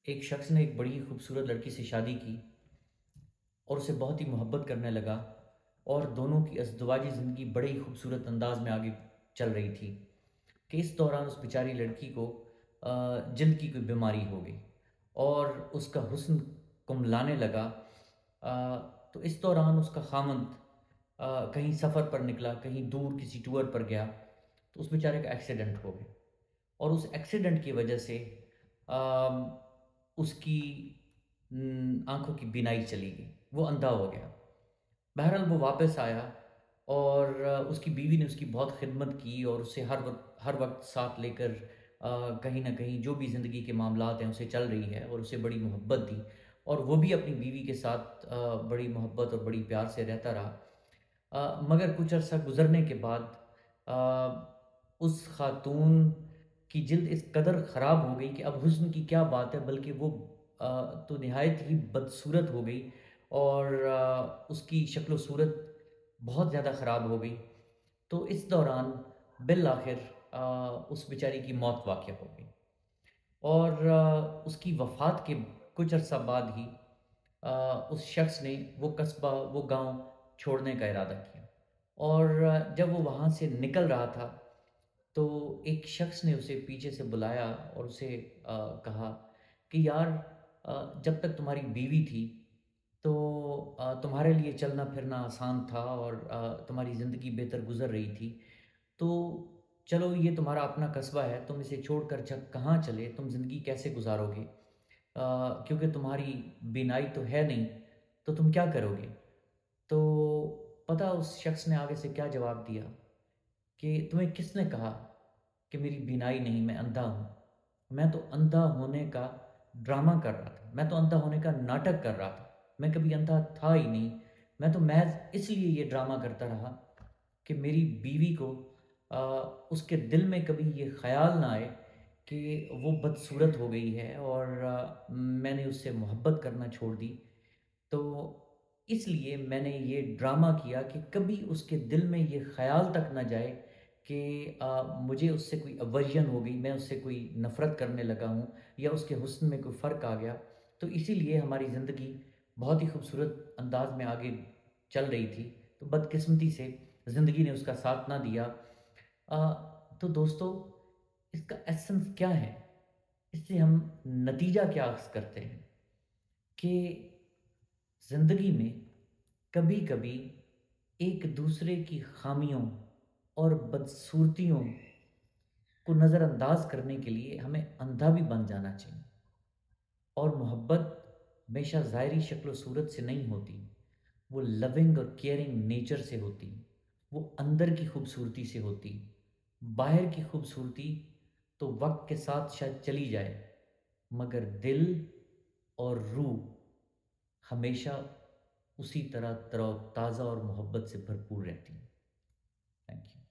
ایک شخص نے ایک بڑی خوبصورت لڑکی سے شادی کی اور اسے بہت ہی محبت کرنے لگا، اور دونوں کی ازدواجی زندگی بڑے ہی خوبصورت انداز میں آگے چل رہی تھی کہ اس دوران اس بیچاری لڑکی کو جلد کی کوئی بیماری ہو گئی اور اس کا حسن کملانے لگا۔ آ، تو اس دوران اس کا خامند کہیں سفر پر نکلا، کہیں دور کسی ٹور پر گیا، تو اس بیچارے کا ایکسیڈنٹ ہو گیا، اور اس ایکسیڈنٹ کی وجہ سے آم، اس کی آنکھوں کی بینائی چلی گئی، وہ اندھا ہو گیا۔ بہرحال وہ واپس آیا، اور اس کی بیوی نے اس کی بہت خدمت کی اور اسے ہر وقت ساتھ لے کر کہیں نہ کہیں جو بھی زندگی کے معاملات ہیں اسے چل رہی ہے، اور اسے بڑی محبت دی، اور وہ بھی اپنی بیوی کے ساتھ بڑی محبت اور بڑی پیار سے رہتا رہا۔ مگر کچھ عرصہ گزرنے کے بعد آ، اس خاتون کی جلد اس قدر خراب ہو گئی کہ اب حسن کی کیا بات ہے، بلکہ وہ تو نہایت ہی بدصورت ہو گئی، اور اس کی شکل و صورت بہت زیادہ خراب ہو گئی۔ تو اس دوران بالآخر اس بیچاری کی موت واقع ہو گئی، اور اس کی وفات کے کچھ عرصہ بعد ہی اس شخص نے وہ قصبہ، وہ گاؤں چھوڑنے کا ارادہ کیا، اور جب وہ وہاں سے نکل رہا تھا تو ایک شخص نے اسے پیچھے سے بلایا اور اسے کہا کہ یار، جب تک تمہاری بیوی تھی تو تمہارے لیے چلنا پھرنا آسان تھا، اور تمہاری زندگی بہتر گزر رہی تھی، تو چلو یہ تمہارا اپنا قصبہ ہے، تم اسے چھوڑ کر جب کہاں چلے، تم زندگی کیسے گزارو گے؟ کیونکہ تمہاری بینائی تو ہے نہیں، تو تم کیا کرو گے؟ تو پتہ اس شخص نے آگے سے کیا جواب دیا کہ تمہیں کس نے کہا کہ میری بینائی نہیں، میں اندھا ہوں؟ میں تو اندھا ہونے کا ڈرامہ کر رہا تھا، میں تو اندھا ہونے کا ناٹک کر رہا تھا، میں کبھی اندھا تھا ہی نہیں۔ میں تو محض اس لیے یہ ڈرامہ کرتا رہا کہ میری بیوی کو آ، اس کے دل میں کبھی یہ خیال نہ آئے کہ وہ بدصورت ہو گئی ہے، اور میں نے اس سے محبت کرنا چھوڑ دی۔ تو اس لیے میں نے یہ ڈرامہ کیا کہ کبھی اس کے دل میں یہ خیال تک نہ جائے کہ مجھے اس سے کوئی اورژن ہو گئی، میں اس سے کوئی نفرت کرنے لگا ہوں، یا اس کے حسن میں کوئی فرق آ گیا۔ تو اسی لیے ہماری زندگی بہت ہی خوبصورت انداز میں آگے چل رہی تھی، تو بدقسمتی سے زندگی نے اس کا ساتھ نہ دیا۔ آ، تو دوستو، اس کا ایسنس کیا ہے؟ اس سے ہم نتیجہ کیا اخذ کرتے ہیں کہ زندگی میں کبھی کبھی ایک دوسرے کی خامیوں اور بدصورتیوں کو نظر انداز کرنے کے لیے ہمیں اندھا بھی بن جانا چاہیے، اور محبت ہمیشہ ظاہری شکل و صورت سے نہیں ہوتی، وہ لونگ اور کیئرنگ نیچر سے ہوتی، وہ اندر کی خوبصورتی سے ہوتی۔ باہر کی خوبصورتی تو وقت کے ساتھ شاید چلی جائے، مگر دل اور روح ہمیشہ اسی طرح تر و تازہ اور محبت سے بھرپور رہتی ہیں۔ Thank you.